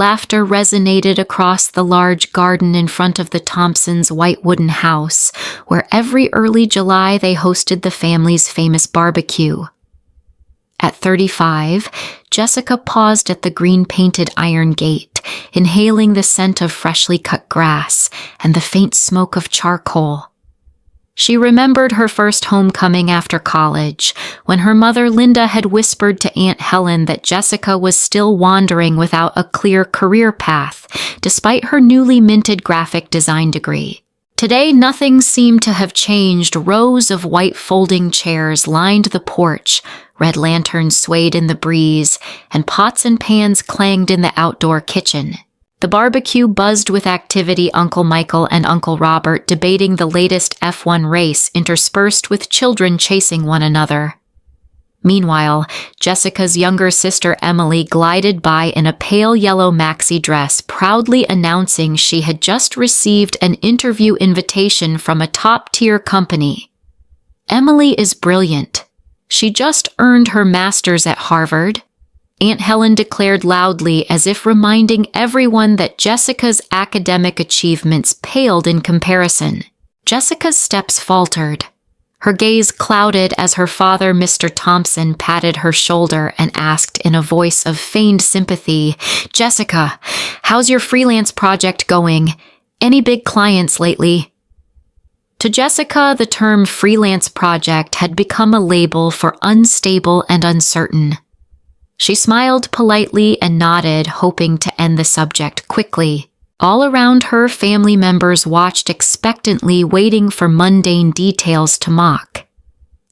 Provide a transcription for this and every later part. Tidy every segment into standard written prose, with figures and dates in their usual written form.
Laughter resonated across the large garden in front of the Thompsons' white wooden house, where every early July they hosted the family's famous barbecue. At 35, Jessica paused at the green-painted iron gate, inhaling the scent of freshly cut grass and the faint smoke of charcoal. She remembered her first homecoming after college, when her mother Linda had whispered to Aunt Helen that Jessica was still wandering without a clear career path, despite her newly minted graphic design degree. Today, nothing seemed to have changed. Rows of white folding chairs lined the porch, red lanterns swayed in the breeze, and pots and pans clanged in the outdoor kitchen. The barbecue buzzed with activity, Uncle Michael and Uncle Robert debating the latest F1 race, interspersed with children chasing one another. Meanwhile, Jessica's younger sister Emily glided by in a pale yellow maxi dress, proudly announcing she had just received an interview invitation from a top-tier company. Emily is brilliant. She just earned her master's at Harvard. Aunt Helen declared loudly, as if reminding everyone that Jessica's academic achievements paled in comparison. Jessica's steps faltered. Her gaze clouded as her father, Mr. Thompson, patted her shoulder and asked in a voice of feigned sympathy, "Jessica, how's your freelance project going? Any big clients lately?" To Jessica, the term freelance project had become a label for unstable and uncertain. She smiled politely and nodded, hoping to end the subject quickly. All around her, family members watched expectantly, waiting for mundane details to mock.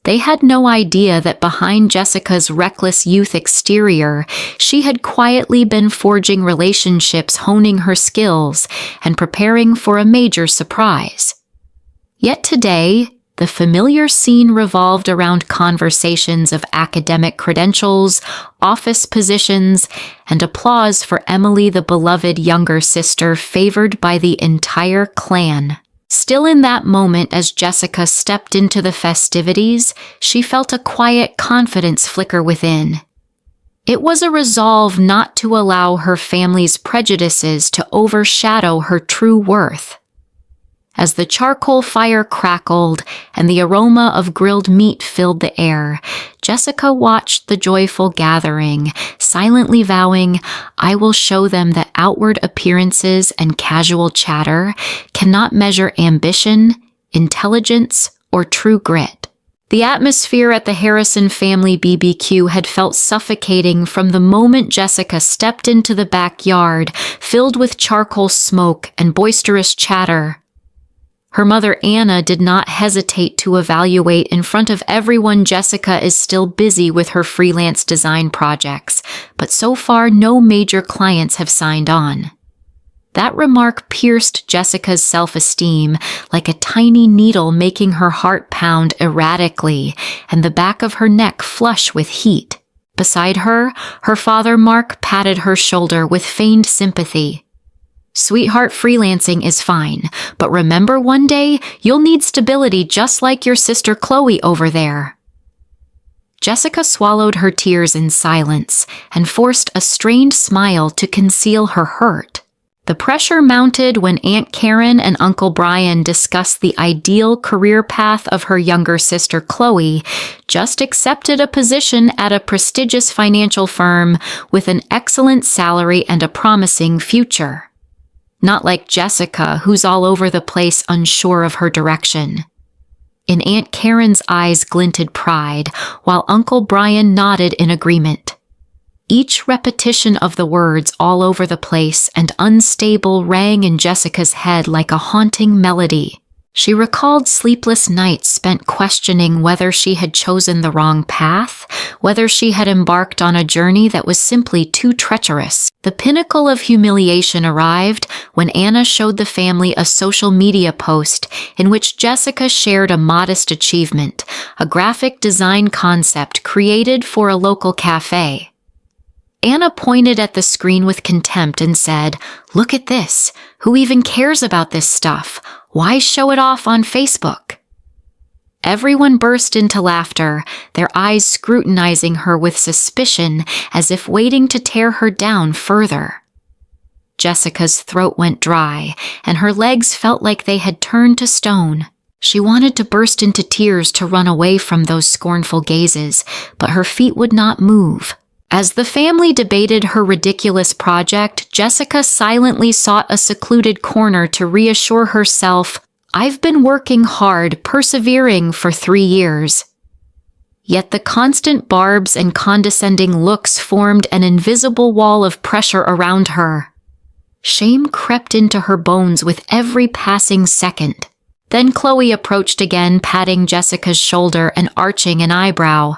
They had no idea that behind Jessica's reckless youth exterior, she had quietly been forging relationships, honing her skills, and preparing for a major surprise. Yet today, the familiar scene revolved around conversations of academic credentials, office positions, and applause for Emily, the beloved younger sister favored by the entire clan. Still in that moment, as Jessica stepped into the festivities, she felt a quiet confidence flicker within. It was a resolve not to allow her family's prejudices to overshadow her true worth. As the charcoal fire crackled and the aroma of grilled meat filled the air, Jessica watched the joyful gathering, silently vowing, "I will show them that outward appearances and casual chatter cannot measure ambition, intelligence, or true grit." The atmosphere at the Harrison family BBQ had felt suffocating from the moment Jessica stepped into the backyard, filled with charcoal smoke and boisterous chatter. Her mother Anna did not hesitate to evaluate in front of everyone Jessica is still busy with her freelance design projects, but so far no major clients have signed on. That remark pierced Jessica's self-esteem like a tiny needle, making her heart pound erratically and the back of her neck flush with heat. Beside her, her father Mark patted her shoulder with feigned sympathy. "Sweetheart, freelancing is fine, but remember, one day you'll need stability just like your sister Chloe over there." Jessica swallowed her tears in silence and forced a strained smile to conceal her hurt. The pressure mounted when Aunt Karen and Uncle Brian discussed the ideal career path of her younger sister Chloe, just accepted a position at a prestigious financial firm with an excellent salary and a promising future. Not like Jessica, who's all over the place, unsure of her direction. In Aunt Karen's eyes glinted pride, while Uncle Brian nodded in agreement. Each repetition of the words "all over the place" and "unstable" rang in Jessica's head like a haunting melody. She recalled sleepless nights spent questioning whether she had chosen the wrong path, whether she had embarked on a journey that was simply too treacherous. The pinnacle of humiliation arrived when Anna showed the family a social media post in which Jessica shared a modest achievement, a graphic design concept created for a local cafe. Anna pointed at the screen with contempt and said, "Look at this. Who even cares about this stuff? Why show it off on Facebook?" Everyone burst into laughter, their eyes scrutinizing her with suspicion as if waiting to tear her down further. Jessica's throat went dry, and her legs felt like they had turned to stone. She wanted to burst into tears to run away from those scornful gazes, but her feet would not move. As the family debated her ridiculous project, Jessica silently sought a secluded corner to reassure herself, "I've been working hard, persevering for 3 years." Yet the constant barbs and condescending looks formed an invisible wall of pressure around her. Shame crept into her bones with every passing second. Then Chloe approached again, patting Jessica's shoulder and arching an eyebrow.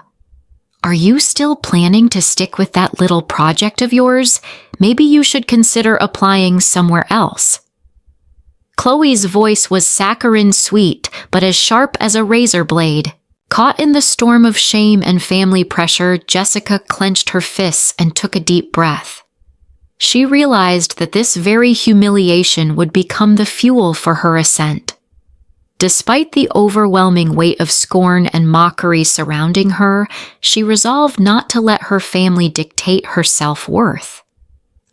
"Are you still planning to stick with that little project of yours? Maybe you should consider applying somewhere else." Chloe's voice was saccharine sweet, but as sharp as a razor blade. Caught in the storm of shame and family pressure, Jessica clenched her fists and took a deep breath. She realized that this very humiliation would become the fuel for her ascent. Despite the overwhelming weight of scorn and mockery surrounding her, she resolved not to let her family dictate her self-worth.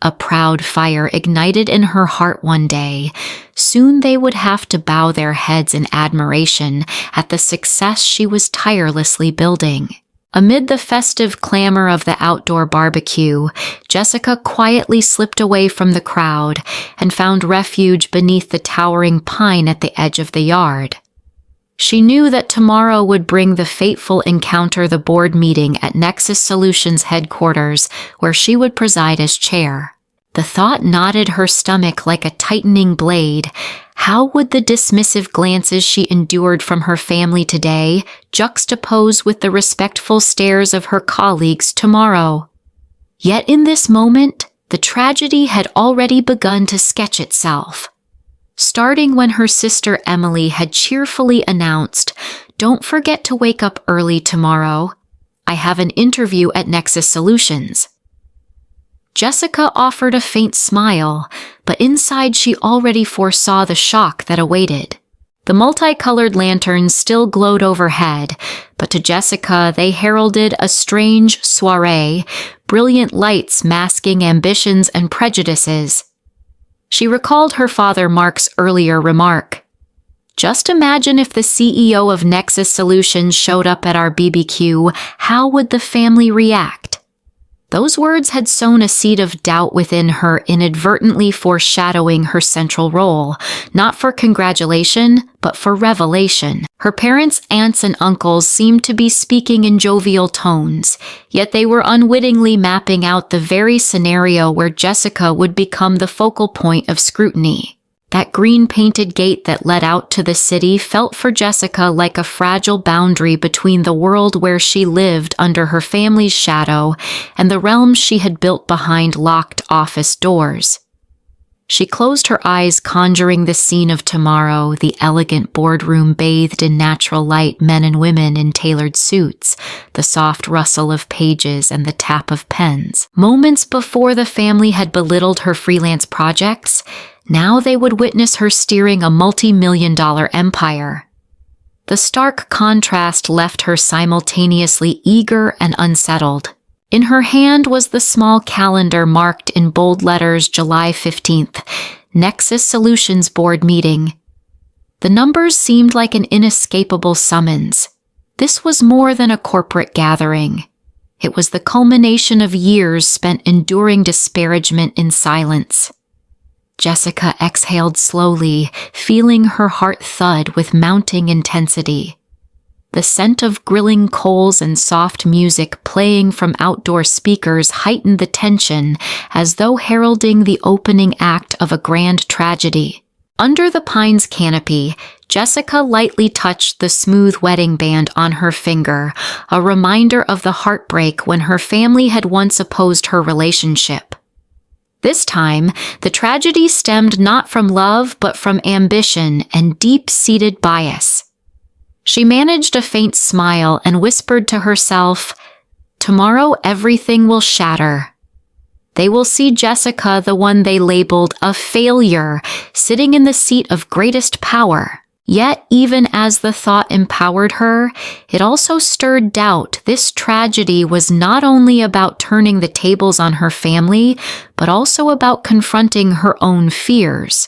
A proud fire ignited in her heart one day. Soon they would have to bow their heads in admiration at the success she was tirelessly building. Amid the festive clamor of the outdoor barbecue, Jessica quietly slipped away from the crowd and found refuge beneath the towering pine at the edge of the yard. She knew that tomorrow would bring the fateful encounter, the board meeting at Nexus Solutions headquarters, where she would preside as chair. The thought knotted her stomach like a tightening blade. How would the dismissive glances she endured from her family today juxtapose with the respectful stares of her colleagues tomorrow? Yet in this moment, the tragedy had already begun to sketch itself. Starting when her sister Emily had cheerfully announced, "Don't forget to wake up early tomorrow. I have an interview at Nexus Solutions." Jessica offered a faint smile, but inside she already foresaw the shock that awaited. The multicolored lanterns still glowed overhead, but to Jessica they heralded a strange soiree, brilliant lights masking ambitions and prejudices. She recalled her father Mark's earlier remark. "Just imagine if the CEO of Nexus Solutions showed up at our BBQ, how would the family react?" Those words had sown a seed of doubt within her, inadvertently foreshadowing her central role, not for congratulation, but for revelation. Her parents, aunts, and uncles seemed to be speaking in jovial tones, yet they were unwittingly mapping out the very scenario where Jessica would become the focal point of scrutiny. That green-painted gate that led out to the city felt for Jessica like a fragile boundary between the world where she lived under her family's shadow and the realm she had built behind locked office doors. She closed her eyes, conjuring the scene of tomorrow, the elegant boardroom bathed in natural light, men and women in tailored suits, the soft rustle of pages and the tap of pens. Moments before the family had belittled her freelance projects, now they would witness her steering a multi-million-dollar empire. The stark contrast left her simultaneously eager and unsettled. In her hand was the small calendar marked in bold letters July 15th, Nexus Solutions Board Meeting. The numbers seemed like an inescapable summons. This was more than a corporate gathering. It was the culmination of years spent enduring disparagement in silence. Jessica exhaled slowly, feeling her heart thud with mounting intensity. The scent of grilling coals and soft music playing from outdoor speakers heightened the tension, as though heralding the opening act of a grand tragedy. Under the pine's canopy, Jessica lightly touched the smooth wedding band on her finger, a reminder of the heartbreak when her family had once opposed her relationship. This time, the tragedy stemmed not from love but from ambition and deep-seated bias. She managed a faint smile and whispered to herself, "Tomorrow everything will shatter." They will see Jessica, the one they labeled a failure, sitting in the seat of greatest power. Yet, even as the thought empowered her, it also stirred doubt. This tragedy was not only about turning the tables on her family, but also about confronting her own fears.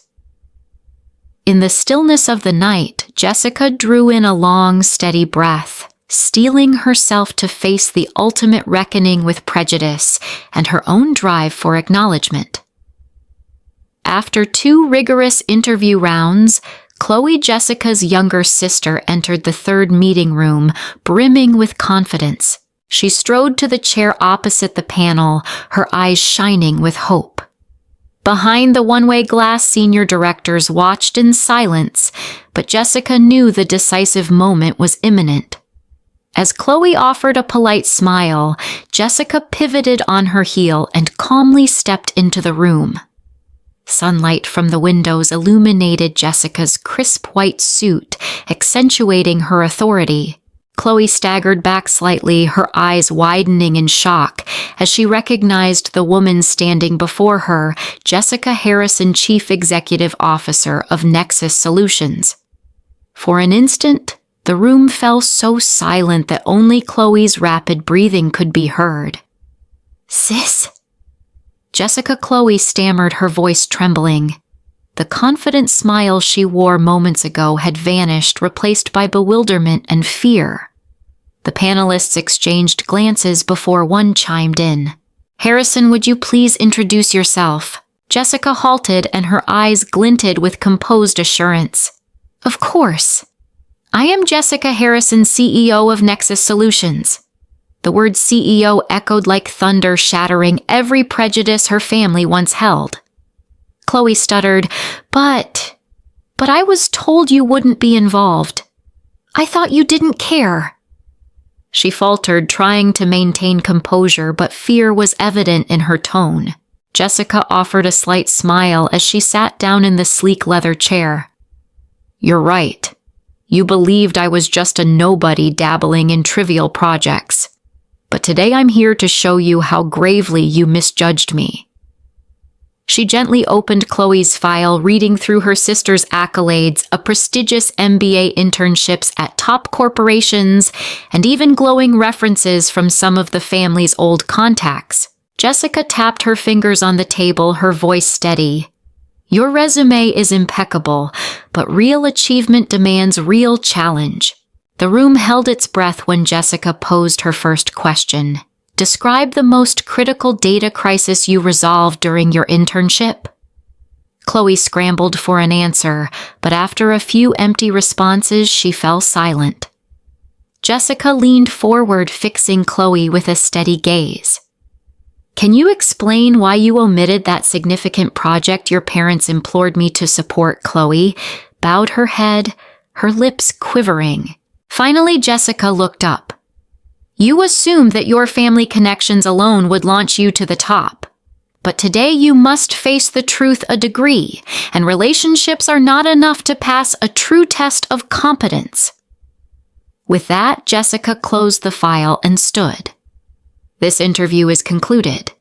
In the stillness of the night, Jessica drew in a long, steady breath, steeling herself to face the ultimate reckoning with prejudice and her own drive for acknowledgement. After 2 rigorous interview rounds, Chloe, Jessica's younger sister, entered the third meeting room, brimming with confidence. She strode to the chair opposite the panel, her eyes shining with hope. Behind the one-way glass, senior directors watched in silence, but Jessica knew the decisive moment was imminent. As Chloe offered a polite smile, Jessica pivoted on her heel and calmly stepped into the room. Sunlight from the windows illuminated Jessica's crisp white suit, accentuating her authority. Chloe staggered back slightly, her eyes widening in shock as she recognized the woman standing before her, Jessica Harrison, Chief Executive Officer of Nexus Solutions. For an instant, the room fell so silent that only Chloe's rapid breathing could be heard. "Sis?" Jessica Chloe stammered, her voice trembling. The confident smile she wore moments ago had vanished, replaced by bewilderment and fear. The panelists exchanged glances before one chimed in. "Harrison, would you please introduce yourself?" Jessica halted and her eyes glinted with composed assurance. "Of course. I am Jessica Harrison, CEO of Nexus Solutions." The word CEO echoed like thunder, shattering every prejudice her family once held. Chloe stuttered, But I was told you wouldn't be involved. I thought you didn't care." She faltered, trying to maintain composure, but fear was evident in her tone. Jessica offered a slight smile as she sat down in the sleek leather chair. "You're right. You believed I was just a nobody dabbling in trivial projects. But today I'm here to show you how gravely you misjudged me." She gently opened Chloe's file, reading through her sister's accolades, a prestigious MBA internships at top corporations, and even glowing references from some of the family's old contacts. Jessica tapped her fingers on the table, her voice steady. "Your resume is impeccable, but real achievement demands real challenge." The room held its breath when Jessica posed her first question. "Describe the most critical data crisis you resolved during your internship." Chloe scrambled for an answer, but after a few empty responses, she fell silent. Jessica leaned forward, fixing Chloe with a steady gaze. "Can you explain why you omitted that significant project your parents implored me to support?" Chloe bowed her head, her lips quivering. Finally, Jessica looked up. "You assumed that your family connections alone would launch you to the top. But today you must face the truth: a degree and relationships are not enough to pass a true test of competence." With that, Jessica closed the file and stood. "This interview is concluded.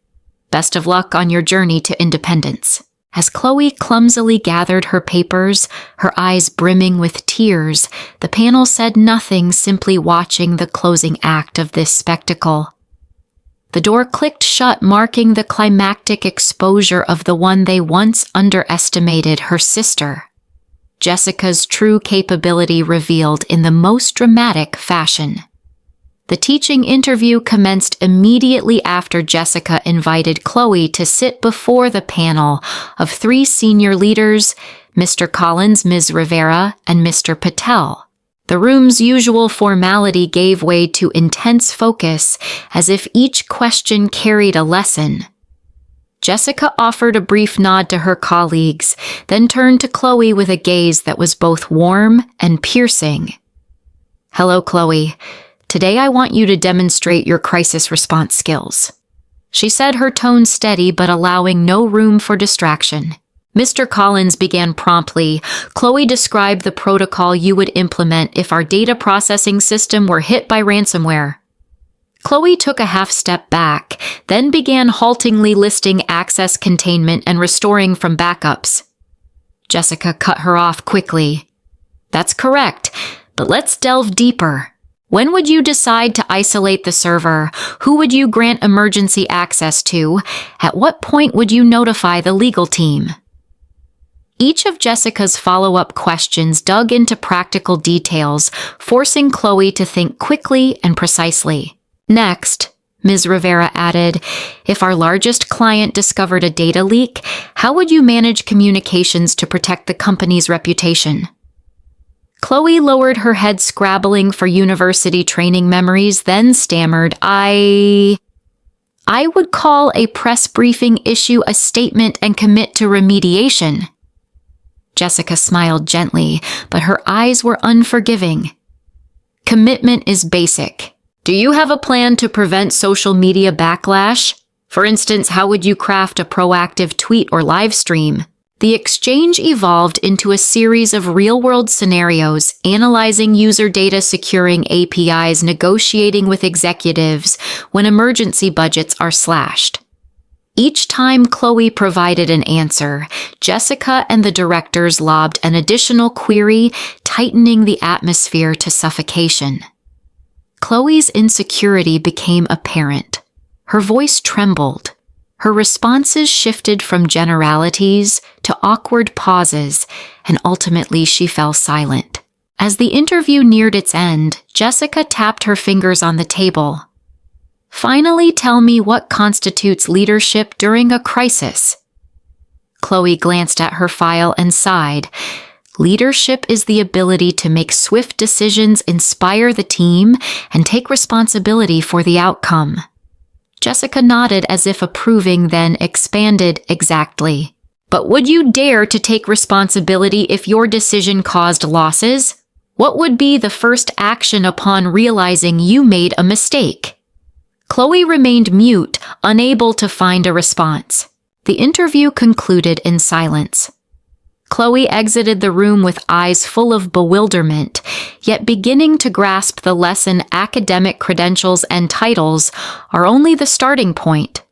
Best of luck on your journey to independence." As Chloe clumsily gathered her papers, her eyes brimming with tears, the panel said nothing, simply watching the closing act of this spectacle. The door clicked shut, marking the climactic exposure of the one they once underestimated, her sister. Jessica's true capability revealed in the most dramatic fashion. The teaching interview commenced immediately after Jessica invited Chloe to sit before the panel of 3 senior leaders, Mr. Collins, Ms. Rivera, and Mr. Patel. The room's usual formality gave way to intense focus, as if each question carried a lesson. Jessica offered a brief nod to her colleagues, then turned to Chloe with a gaze that was both warm and piercing. "Hello, Chloe. Today I want you to demonstrate your crisis response skills," she said, her tone steady but allowing no room for distraction. Mr. Collins began promptly. "Chloe described the protocol you would implement if our data processing system were hit by ransomware." Chloe took a half step back, then began haltingly listing access containment and restoring from backups. Jessica cut her off quickly. That's correct, but let's delve deeper. When would you decide to isolate the server? Who would you grant emergency access to? At what point would you notify the legal team? Each of Jessica's follow-up questions dug into practical details, forcing Chloe to think quickly and precisely. Next, Ms. Rivera added, if our largest client discovered a data leak, how would you manage communications to protect the company's reputation? Chloe lowered her head, scrabbling for university training memories, then stammered, I would call a press briefing, issue a statement, and commit to remediation. Jessica smiled gently, but her eyes were unforgiving. Commitment is basic. Do you have a plan to prevent social media backlash? For instance, how would you craft a proactive tweet or live stream? The exchange evolved into a series of real-world scenarios, analyzing user data, securing APIs, negotiating with executives when emergency budgets are slashed. Each time Chloe provided an answer, Jessica and the directors lobbed an additional query, tightening the atmosphere to suffocation. Chloe's insecurity became apparent. Her voice trembled. Her responses shifted from generalities to awkward pauses, and ultimately she fell silent. As the interview neared its end, Jessica tapped her fingers on the table. Finally, tell me what constitutes leadership during a crisis. Chloe glanced at her file and sighed. Leadership is the ability to make swift decisions, inspire the team, and take responsibility for the outcome. Jessica nodded as if approving, then expanded, exactly. But would you dare to take responsibility if your decision caused losses? What would be the first action upon realizing you made a mistake? Chloe remained mute, unable to find a response. The interview concluded in silence. Chloe exited the room with eyes full of bewilderment, yet beginning to grasp the lesson academic credentials and titles are only the starting point.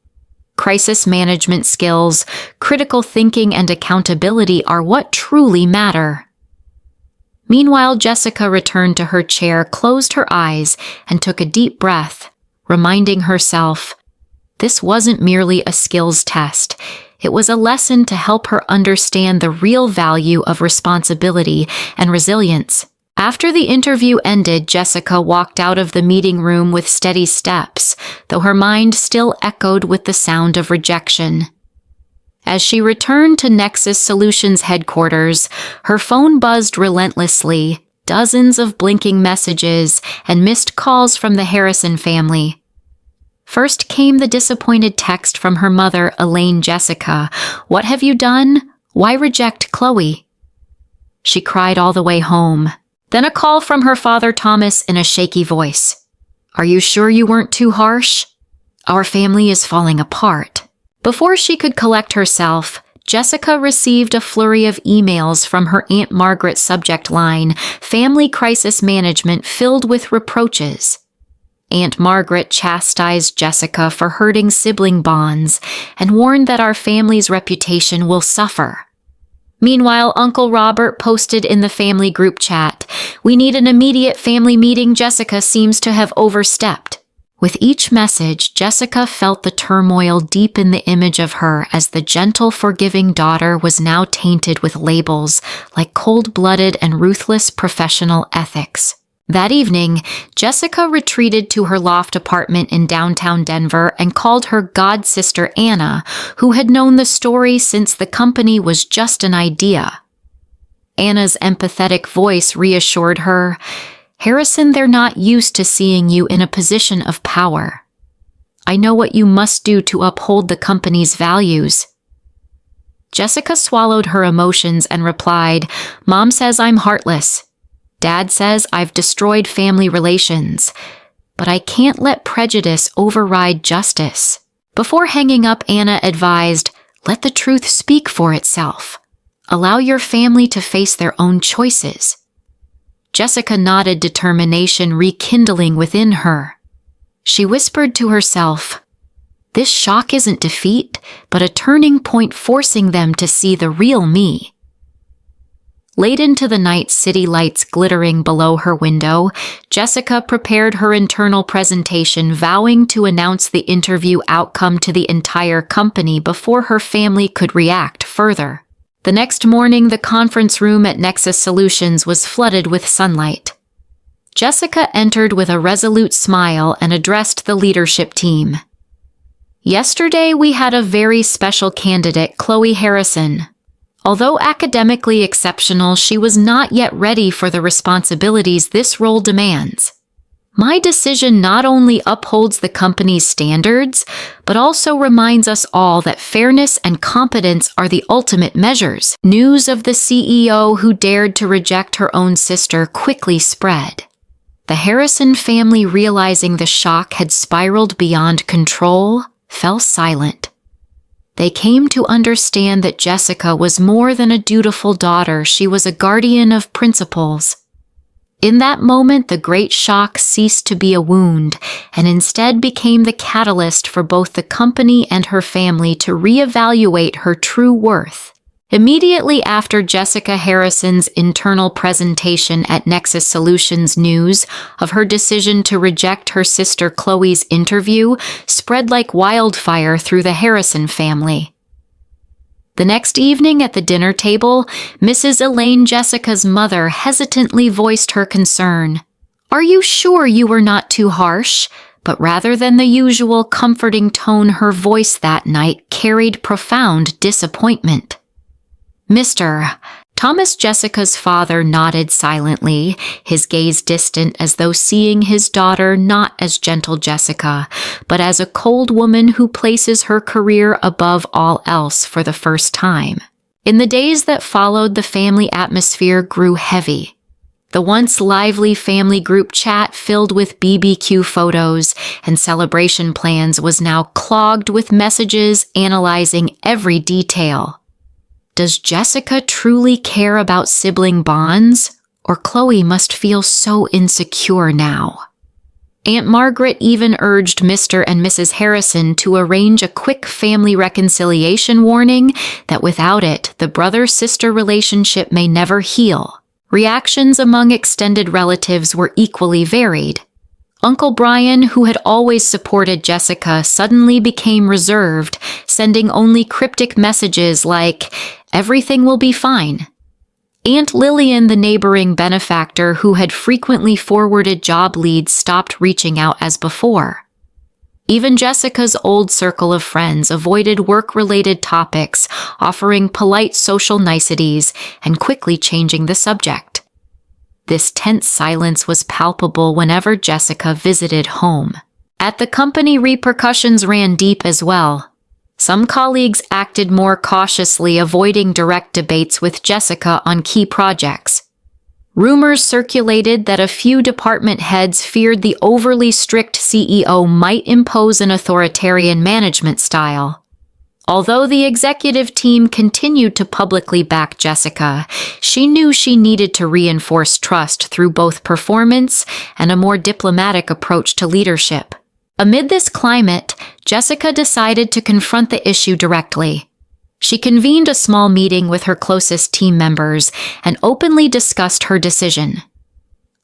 Crisis management skills, critical thinking, and accountability are what truly matter. Meanwhile, Jessica returned to her chair, closed her eyes, and took a deep breath, reminding herself, this wasn't merely a skills test. It was a lesson to help her understand the real value of responsibility and resilience. After the interview ended, Jessica walked out of the meeting room with steady steps, though her mind still echoed with the sound of rejection. As she returned to Nexus Solutions headquarters, her phone buzzed relentlessly, dozens of blinking messages and missed calls from the Harrison family. First came the disappointed text from her mother, Elaine. Jessica, what have you done? Why reject Chloe? She cried all the way home. Then a call from her father, Thomas, in a shaky voice. Are you sure you weren't too harsh? Our family is falling apart. Before she could collect herself, Jessica received a flurry of emails from her Aunt Margaret's subject line, Family Crisis Management, filled with reproaches. Aunt Margaret chastised Jessica for hurting sibling bonds and warned that our family's reputation will suffer. Meanwhile, Uncle Robert posted in the family group chat, we need an immediate family meeting. Jessica seems to have overstepped. With each message, Jessica felt the turmoil deepen the image of her as the gentle, forgiving daughter was now tainted with labels like cold-blooded and ruthless professional ethics. That evening, Jessica retreated to her loft apartment in downtown Denver and called her god-sister Anna, who had known the story since the company was just an idea. Anna's empathetic voice reassured her, Harrison, they're not used to seeing you in a position of power. I know what you must do to uphold the company's values. Jessica swallowed her emotions and replied, Mom says I'm heartless. Dad says I've destroyed family relations, but I can't let prejudice override justice. Before hanging up, Anna advised, let the truth speak for itself. Allow your family to face their own choices. Jessica nodded, determination rekindling within her. She whispered to herself, this shock isn't defeat, but a turning point forcing them to see the real me. Late into the night, city lights glittering below her window, Jessica prepared her internal presentation, vowing to announce the interview outcome to the entire company before her family could react further. The next morning, the conference room at Nexus Solutions was flooded with sunlight. Jessica entered with a resolute smile and addressed the leadership team. "Yesterday, we had a very special candidate, Chloe Harrison. Although academically exceptional, she was not yet ready for the responsibilities this role demands. My decision not only upholds the company's standards, but also reminds us all that fairness and competence are the ultimate measures." News of the CEO who dared to reject her own sister quickly spread. The Harrison family, realizing the shock had spiraled beyond control, fell silent. They came to understand that Jessica was more than a dutiful daughter, she was a guardian of principles. In that moment, the great shock ceased to be a wound and instead became the catalyst for both the company and her family to reevaluate her true worth. Immediately after Jessica Harrison's internal presentation at Nexus Solutions, news of her decision to reject her sister Chloe's interview spread like wildfire through the Harrison family. The next evening at the dinner table, Mrs. Elaine, Jessica's mother, hesitantly voiced her concern. "Are you sure you were not too harsh?" But rather than the usual comforting tone, her voice that night carried profound disappointment. "Mr. Thomas," Jessica's father nodded silently, his gaze distant as though seeing his daughter not as gentle Jessica, but as a cold woman who places her career above all else for the first time. In the days that followed, the family atmosphere grew heavy. The once lively family group chat filled with BQQ photos and celebration plans was now clogged with messages analyzing every detail. Does Jessica truly care about sibling bonds, or Chloe must feel so insecure now? Aunt Margaret even urged Mr. and Mrs. Harrison to arrange a quick family reconciliation, warning that without it, the brother-sister relationship may never heal. Reactions among extended relatives were equally varied. Uncle Brian, who had always supported Jessica, suddenly became reserved, sending only cryptic messages like, "Everything will be fine." Aunt Lillian, the neighboring benefactor who had frequently forwarded job leads, stopped reaching out as before. Even Jessica's old circle of friends avoided work-related topics, offering polite social niceties and quickly changing the subject. This tense silence was palpable whenever Jessica visited home. At the company, repercussions ran deep as well. Some colleagues acted more cautiously, avoiding direct debates with Jessica on key projects. Rumors circulated that a few department heads feared the overly strict CEO might impose an authoritarian management style. Although the executive team continued to publicly back Jessica, she knew she needed to reinforce trust through both performance and a more diplomatic approach to leadership. Amid this climate, Jessica decided to confront the issue directly. She convened a small meeting with her closest team members and openly discussed her decision.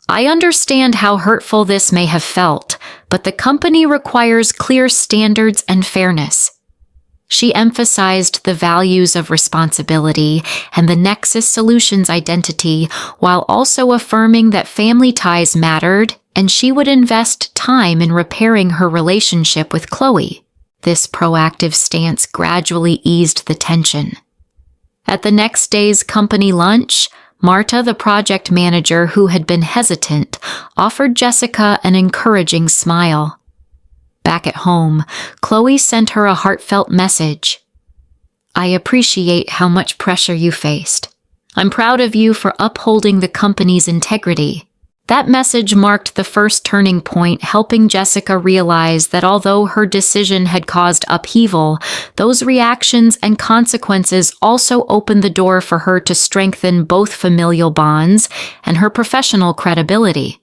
"I understand how hurtful this may have felt, but the company requires clear standards and fairness." She emphasized the values of responsibility and the Nexus Solutions identity, while also affirming that family ties mattered and she would invest time in repairing her relationship with Chloe. This proactive stance gradually eased the tension. At the next day's company lunch, Marta, the project manager who had been hesitant, offered Jessica an encouraging smile. Back at home, Chloe sent her a heartfelt message. "I appreciate how much pressure you faced. I'm proud of you for upholding the company's integrity." That message marked the first turning point, helping Jessica realize that although her decision had caused upheaval, those reactions and consequences also opened the door for her to strengthen both familial bonds and her professional credibility.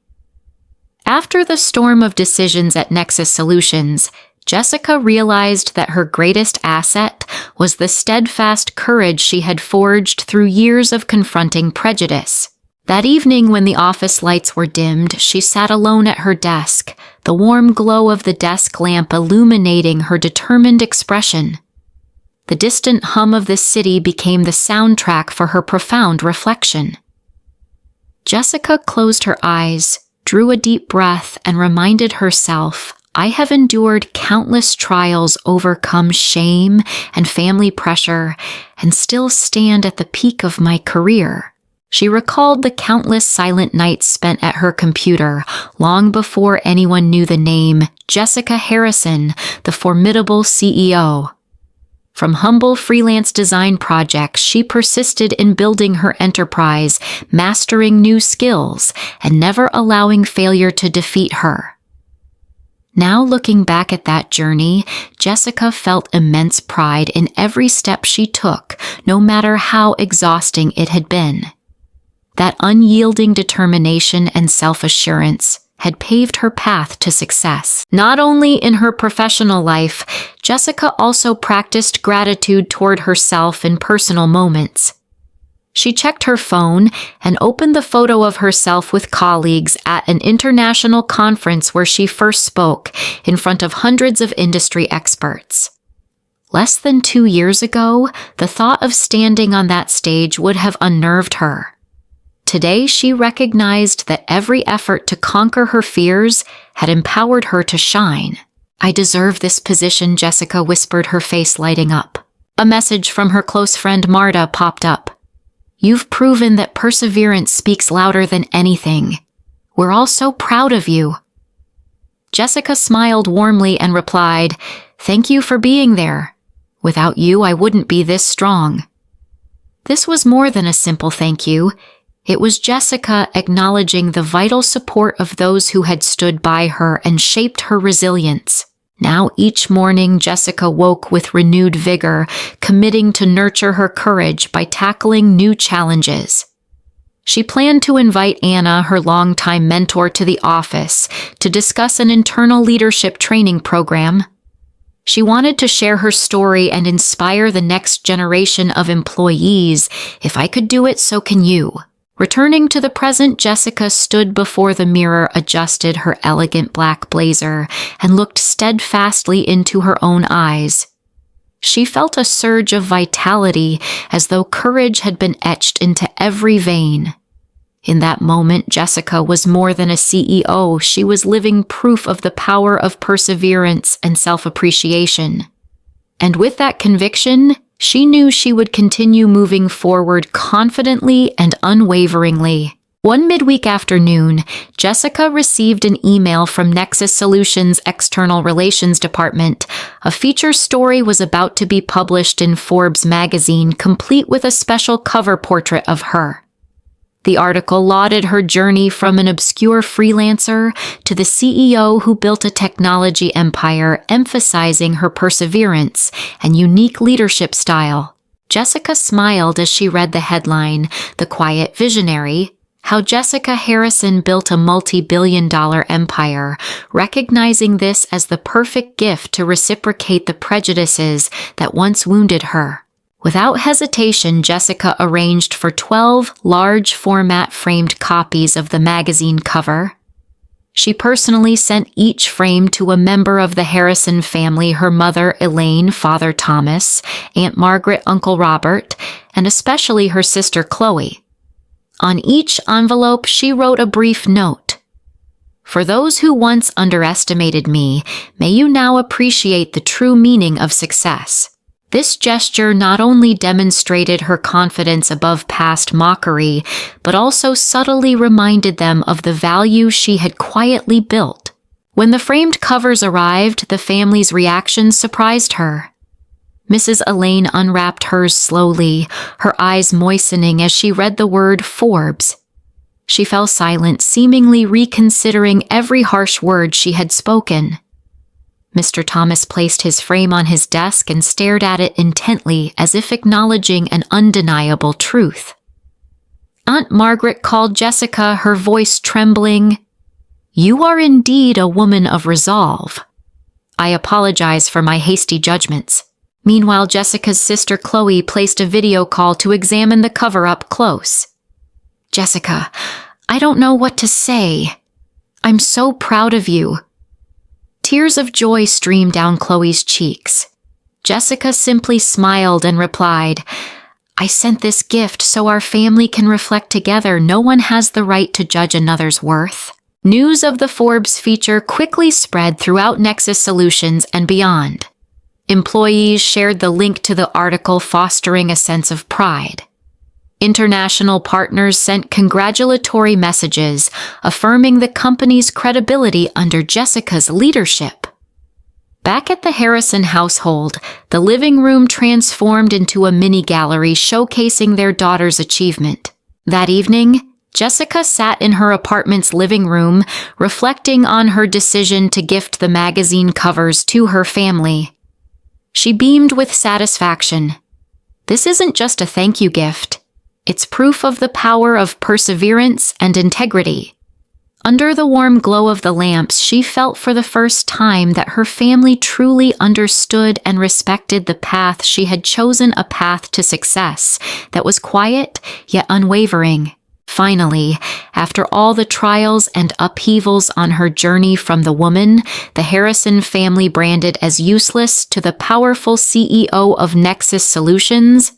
After the storm of decisions at Nexus Solutions, Jessica realized that her greatest asset was the steadfast courage she had forged through years of confronting prejudice. That evening, when the office lights were dimmed, she sat alone at her desk, the warm glow of the desk lamp illuminating her determined expression. The distant hum of the city became the soundtrack for her profound reflection. Jessica closed her eyes, drew a deep breath, and reminded herself, "I have endured countless trials, overcome shame and family pressure, and still stand at the peak of my career." She recalled the countless silent nights spent at her computer, long before anyone knew the name Jessica Harrison, the formidable CEO. From humble freelance design projects, she persisted in building her enterprise, mastering new skills, and never allowing failure to defeat her. Now, looking back at that journey, Jessica felt immense pride in every step she took, no matter how exhausting it had been. That unyielding determination and self-assurance had paved her path to success. Not only in her professional life, Jessica also practiced gratitude toward herself in personal moments. She checked her phone and opened the photo of herself with colleagues at an international conference where she first spoke in front of hundreds of industry experts. Less than 2 years ago, the thought of standing on that stage would have unnerved her. Today, she recognized that every effort to conquer her fears had empowered her to shine. "I deserve this position," Jessica whispered, her face lighting up. A message from her close friend Marta popped up. "You've proven that perseverance speaks louder than anything. We're all so proud of you." Jessica smiled warmly and replied, "Thank you for being there. Without you, I wouldn't be this strong." This was more than a simple thank you. It was Jessica acknowledging the vital support of those who had stood by her and shaped her resilience. Now each morning, Jessica woke with renewed vigor, committing to nurture her courage by tackling new challenges. She planned to invite Anna, her longtime mentor, to the office to discuss an internal leadership training program. She wanted to share her story and inspire the next generation of employees. "If I could do it, so can you." Returning to the present, Jessica stood before the mirror, adjusted her elegant black blazer, and looked steadfastly into her own eyes. She felt a surge of vitality, as though courage had been etched into every vein. In that moment, Jessica was more than a CEO. She was living proof of the power of perseverance and self-appreciation. And with that conviction, she knew she would continue moving forward confidently and unwaveringly. One midweek afternoon, Jessica received an email from Nexus Solutions' External Relations Department. A feature story was about to be published in Forbes magazine, complete with a special cover portrait of her. The article lauded her journey from an obscure freelancer to the CEO who built a technology empire, emphasizing her perseverance and unique leadership style. Jessica smiled as she read the headline, "The Quiet Visionary: How Jessica Harrison Built a Multi-Billion-Dollar Empire," recognizing this as the perfect gift to reciprocate the prejudices that once wounded her. Without hesitation, Jessica arranged for 12 large-format framed copies of the magazine cover. She personally sent each frame to a member of the Harrison family: her mother, Elaine; father, Thomas; Aunt Margaret; Uncle Robert; and especially her sister, Chloe. On each envelope, she wrote a brief note. "For those who once underestimated me, may you now appreciate the true meaning of success." This gesture not only demonstrated her confidence above past mockery, but also subtly reminded them of the value she had quietly built. When the framed covers arrived, the family's reaction surprised her. Mrs. Elaine unwrapped hers slowly, her eyes moistening as she read the word Forbes. She fell silent, seemingly reconsidering every harsh word she had spoken. Mr. Thomas placed his frame on his desk and stared at it intently, as if acknowledging an undeniable truth. Aunt Margaret called Jessica, her voice trembling. "You are indeed a woman of resolve. I apologize for my hasty judgments." Meanwhile, Jessica's sister Chloe placed a video call to examine the cover-up close. "Jessica, I don't know what to say. I'm so proud of you." Tears of joy streamed down Chloe's cheeks. Jessica simply smiled and replied, "I sent this gift so our family can reflect together. No one has the right to judge another's worth." News of the Forbes feature quickly spread throughout Nexus Solutions and beyond. Employees shared the link to the article, fostering a sense of pride. International partners sent congratulatory messages, affirming the company's credibility under Jessica's leadership. Back at the Harrison household, the living room transformed into a mini gallery showcasing their daughter's achievement. That evening, Jessica sat in her apartment's living room, reflecting on her decision to gift the magazine covers to her family. She beamed with satisfaction. This isn't just a thank you gift. It's proof of the power of perseverance and integrity. Under the warm glow of the lamps, she felt for the first time that her family truly understood and respected the path she had chosen, a path to success that was quiet yet unwavering. Finally, after all the trials and upheavals on her journey from the woman the Harrison family branded as useless to the powerful CEO of Nexus Solutions,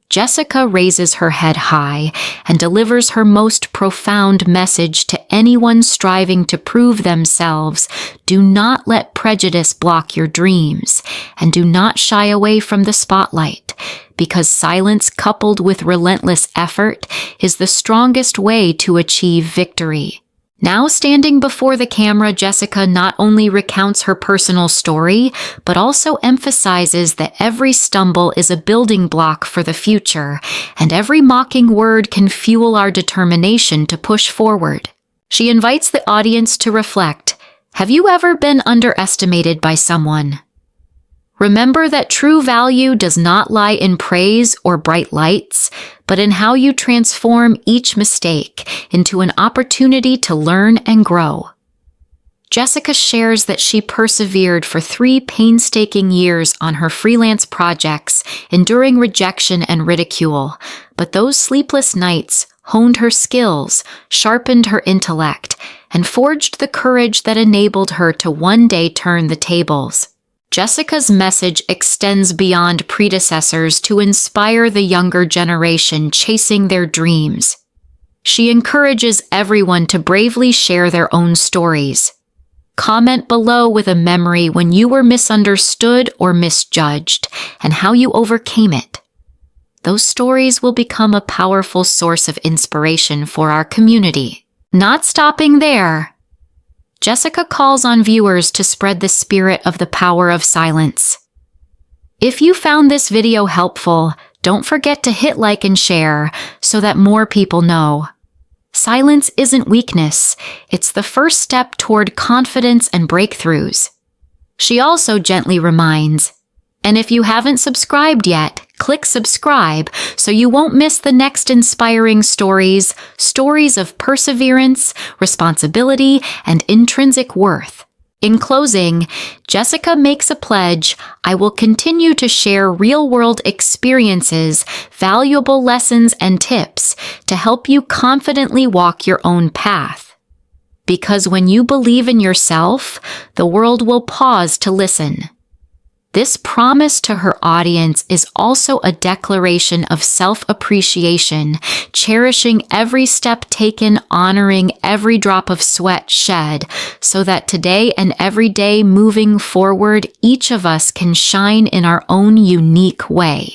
Jessica raises her head high and delivers her most profound message to anyone striving to prove themselves. Do not let prejudice block your dreams, and do not shy away from the spotlight, because silence coupled with relentless effort is the strongest way to achieve victory. Now standing before the camera, Jessica not only recounts her personal story, but also emphasizes that every stumble is a building block for the future, and every mocking word can fuel our determination to push forward. She invites the audience to reflect. Have you ever been underestimated by someone? Remember that true value does not lie in praise or bright lights, but in how you transform each mistake into an opportunity to learn and grow. Jessica shares that she persevered for 3 painstaking years on her freelance projects, enduring rejection and ridicule, but those sleepless nights honed her skills, sharpened her intellect, and forged the courage that enabled her to one day turn the tables. Jessica's message extends beyond predecessors to inspire the younger generation chasing their dreams. She encourages everyone to bravely share their own stories. Comment below with a memory when you were misunderstood or misjudged and how you overcame it. Those stories will become a powerful source of inspiration for our community. Not stopping there, Jessica calls on viewers to spread the spirit of the power of silence. If you found this video helpful, don't forget to hit like and share so that more people know. Silence isn't weakness, it's the first step toward confidence and breakthroughs. She also gently reminds, and if you haven't subscribed yet, click subscribe so you won't miss the next inspiring stories of perseverance, responsibility, and intrinsic worth. In closing, Jessica makes a pledge. I will continue to share real-world experiences, valuable lessons, and tips to help you confidently walk your own path. Because when you believe in yourself, the world will pause to listen. This promise to her audience is also a declaration of self-appreciation, cherishing every step taken, honoring every drop of sweat shed, so that today and every day moving forward, each of us can shine in our own unique way.